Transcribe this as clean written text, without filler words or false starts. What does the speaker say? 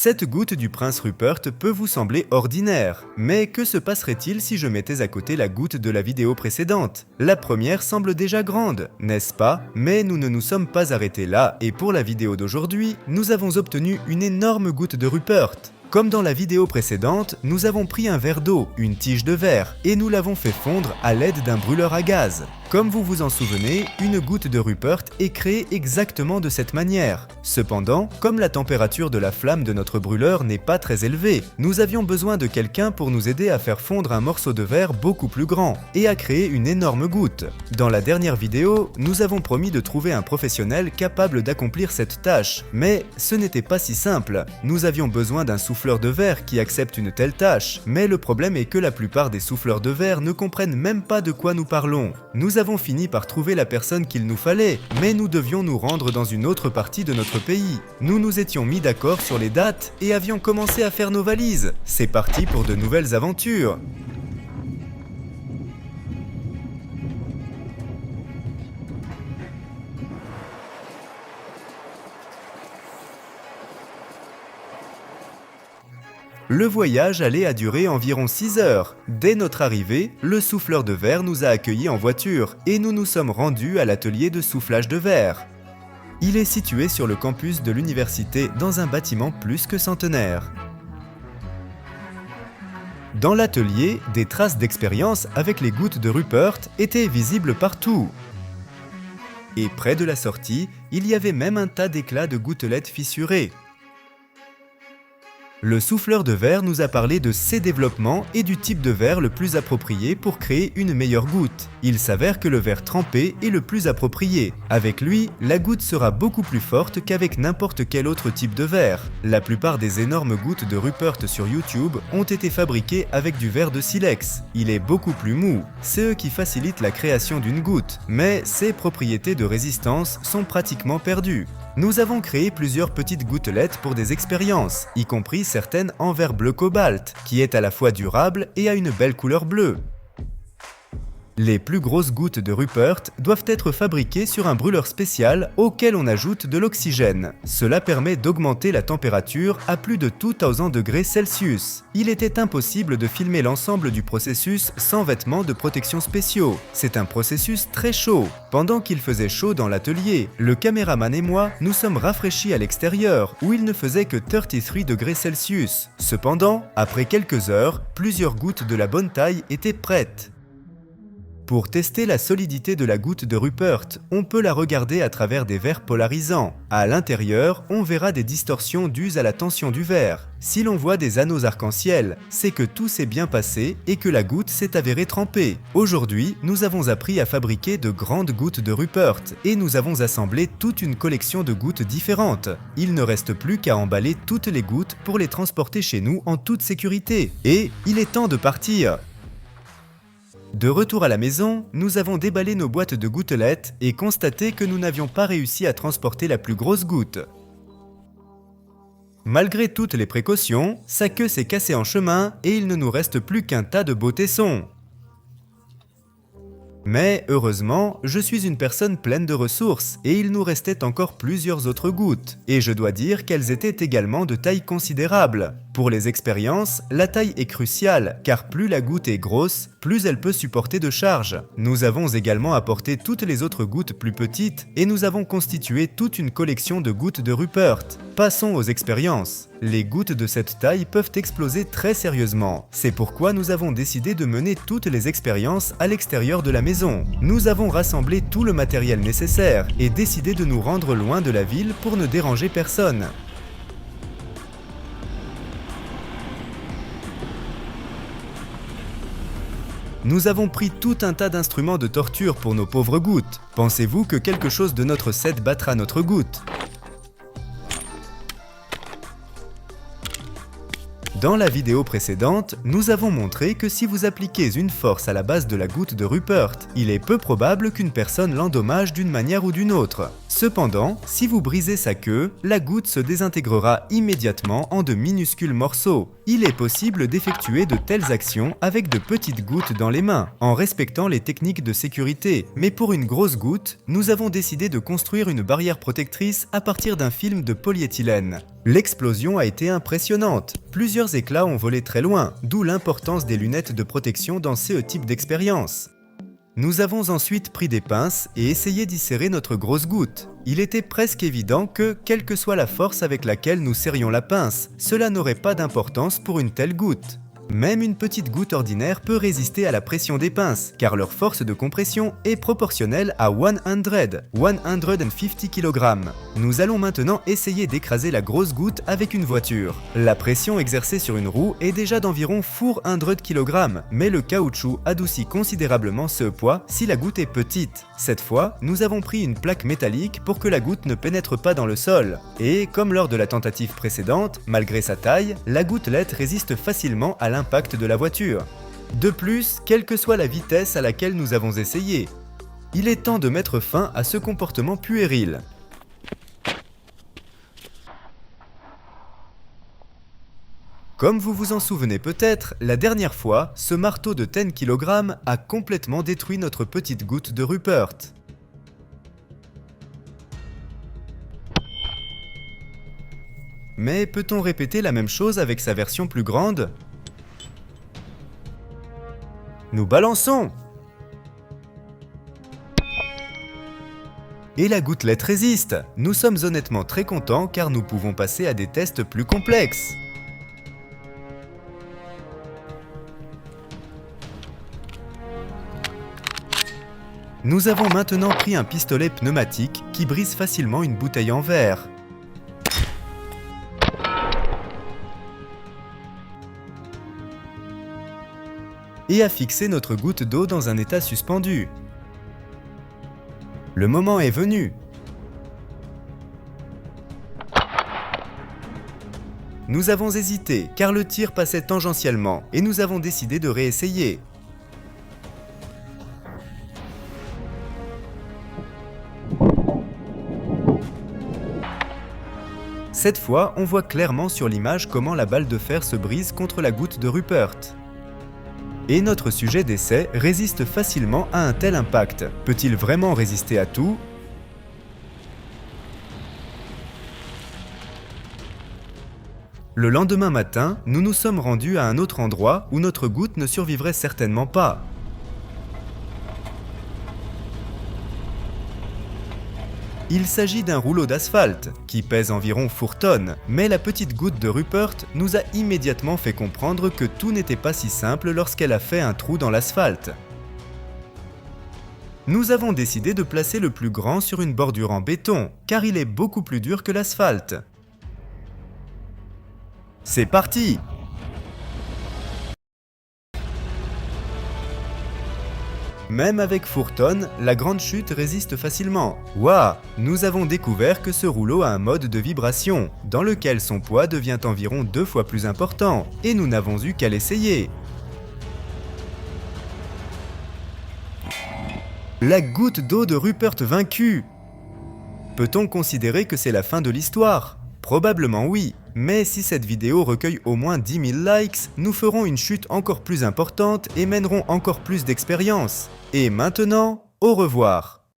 Cette goutte du prince Rupert peut vous sembler ordinaire, mais que se passerait-il si je mettais à côté la goutte de la vidéo précédente? La première semble déjà grande, n'est-ce pas? Mais nous ne nous sommes pas arrêtés là, et pour la vidéo d'aujourd'hui, nous avons obtenu une énorme goutte de Rupert. Comme dans la vidéo précédente, nous avons pris un verre d'eau, une tige de verre, et nous l'avons fait fondre à l'aide d'un brûleur à gaz. Comme vous vous en souvenez, une goutte de Rupert est créée exactement de cette manière. Cependant, comme la température de la flamme de notre brûleur n'est pas très élevée, nous avions besoin de quelqu'un pour nous aider à faire fondre un morceau de verre beaucoup plus grand, et à créer une énorme goutte. Dans la dernière vidéo, nous avons promis de trouver un professionnel capable d'accomplir cette tâche, mais ce n'était pas si simple. Nous avions besoin d'un souffleur de verre qui accepte une telle tâche, mais le problème est que la plupart des souffleurs de verre ne comprennent même pas de quoi nous parlons. Nous avons fini par trouver la personne qu'il nous fallait, mais nous devions nous rendre dans une autre partie de notre pays. Nous nous étions mis d'accord sur les dates et avions commencé à faire nos valises. C'est parti pour de nouvelles aventures. Le voyage allait à durer environ 6 heures. Dès notre arrivée, le souffleur de verre nous a accueillis en voiture et nous nous sommes rendus à l'atelier de soufflage de verre. Il est situé sur le campus de l'université dans un bâtiment plus que centenaire. Dans l'atelier, des traces d'expérience avec les gouttes de Rupert étaient visibles partout. Et près de la sortie, il y avait même un tas d'éclats de gouttelettes fissurées. Le souffleur de verre nous a parlé de ses développements et du type de verre le plus approprié pour créer une meilleure goutte. Il s'avère que le verre trempé est le plus approprié. Avec lui, la goutte sera beaucoup plus forte qu'avec n'importe quel autre type de verre. La plupart des énormes gouttes de Rupert sur YouTube ont été fabriquées avec du verre de silex. Il est beaucoup plus mou. C'est eux qui facilitent la création d'une goutte, mais ses propriétés de résistance sont pratiquement perdues. Nous avons créé plusieurs petites gouttelettes pour des expériences, y compris certaines en verre bleu cobalt, qui est à la fois durable et a une belle couleur bleue. Les plus grosses gouttes de Rupert doivent être fabriquées sur un brûleur spécial auquel on ajoute de l'oxygène. Cela permet d'augmenter la température à plus de 2000 degrés Celsius. Il était impossible de filmer l'ensemble du processus sans vêtements de protection spéciaux. C'est un processus très chaud. Pendant qu'il faisait chaud dans l'atelier, le caméraman et moi nous sommes rafraîchis à l'extérieur où il ne faisait que 33 degrés Celsius. Cependant, après quelques heures, plusieurs gouttes de la bonne taille étaient prêtes. Pour tester la solidité de la goutte de Rupert, on peut la regarder à travers des verres polarisants. À l'intérieur, on verra des distorsions dues à la tension du verre. Si l'on voit des anneaux arc-en-ciel, c'est que tout s'est bien passé et que la goutte s'est avérée trempée. Aujourd'hui, nous avons appris à fabriquer de grandes gouttes de Rupert et nous avons assemblé toute une collection de gouttes différentes. Il ne reste plus qu'à emballer toutes les gouttes pour les transporter chez nous en toute sécurité. Et il est temps de partir! De retour à la maison, nous avons déballé nos boîtes de gouttelettes et constaté que nous n'avions pas réussi à transporter la plus grosse goutte. Malgré toutes les précautions, sa queue s'est cassée en chemin et il ne nous reste plus qu'un tas de beaux tessons. Mais heureusement, je suis une personne pleine de ressources et il nous restait encore plusieurs autres gouttes. Et je dois dire qu'elles étaient également de taille considérable. Pour les expériences, la taille est cruciale car plus la goutte est grosse, plus elle peut supporter de charge. Nous avons également apporté toutes les autres gouttes plus petites et nous avons constitué toute une collection de gouttes de Rupert. Passons aux expériences. Les gouttes de cette taille peuvent exploser très sérieusement. C'est pourquoi nous avons décidé de mener toutes les expériences à l'extérieur de la maison. Nous avons rassemblé tout le matériel nécessaire et décidé de nous rendre loin de la ville pour ne déranger personne. Nous avons pris tout un tas d'instruments de torture pour nos pauvres gouttes. Pensez-vous que quelque chose de notre set battra notre goutte ? Dans la vidéo précédente, nous avons montré que si vous appliquez une force à la base de la goutte de Rupert, il est peu probable qu'une personne l'endommage d'une manière ou d'une autre. Cependant, si vous brisez sa queue, la goutte se désintégrera immédiatement en de minuscules morceaux. Il est possible d'effectuer de telles actions avec de petites gouttes dans les mains, en respectant les techniques de sécurité. Mais pour une grosse goutte, nous avons décidé de construire une barrière protectrice à partir d'un film de polyéthylène. L'explosion a été impressionnante. Plusieurs éclats ont volé très loin, d'où l'importance des lunettes de protection dans ce type d'expérience. Nous avons ensuite pris des pinces et essayé d'y serrer notre grosse goutte. Il était presque évident que, quelle que soit la force avec laquelle nous serrions la pince, cela n'aurait pas d'importance pour une telle goutte. Même une petite goutte ordinaire peut résister à la pression des pinces, car leur force de compression est proportionnelle à 150 kg. Nous allons maintenant essayer d'écraser la grosse goutte avec une voiture. La pression exercée sur une roue est déjà d'environ 400 kg, mais le caoutchouc adoucit considérablement ce poids si la goutte est petite. Cette fois, nous avons pris une plaque métallique pour que la goutte ne pénètre pas dans le sol. Et, comme lors de la tentative précédente, malgré sa taille, la gouttelette résiste facilement à l'impact de la voiture. De plus, quelle que soit la vitesse à laquelle nous avons essayé, il est temps de mettre fin à ce comportement puéril. Comme vous vous en souvenez peut-être, la dernière fois, ce marteau de 10 kg a complètement détruit notre petite goutte de Rupert. Mais peut-on répéter la même chose avec sa version plus grande ? Nous balançons! Et la gouttelette résiste. Nous sommes honnêtement très contents car nous pouvons passer à des tests plus complexes. Nous avons maintenant pris un pistolet pneumatique qui brise facilement une bouteille en verre. Et a fixé notre goutte d'eau dans un état suspendu. Le moment est venu. Nous avons hésité car le tir passait tangentiellement et nous avons décidé de réessayer. Cette fois, on voit clairement sur l'image comment la balle de fer se brise contre la goutte de Rupert. Et notre sujet d'essai résiste facilement à un tel impact. Peut-il vraiment résister à tout ? Le lendemain matin, nous nous sommes rendus à un autre endroit où notre goutte ne survivrait certainement pas. Il s'agit d'un rouleau d'asphalte, qui pèse environ 4 tonnes, mais la petite goutte de Rupert nous a immédiatement fait comprendre que tout n'était pas si simple lorsqu'elle a fait un trou dans l'asphalte. Nous avons décidé de placer le plus grand sur une bordure en béton, car il est beaucoup plus dur que l'asphalte. C'est parti! Même avec 4 tonnes, la grande chute résiste facilement. Waouh! Nous avons découvert que ce rouleau a un mode de vibration, dans lequel son poids devient environ 2 fois plus important, et nous n'avons eu qu'à l'essayer. La goutte d'eau de Rupert vaincue! Peut-on considérer que c'est la fin de l'histoire? Probablement oui, mais si cette vidéo recueille au moins 10 000 likes, nous ferons une chute encore plus importante et mènerons encore plus d'expérience. Et maintenant, au revoir!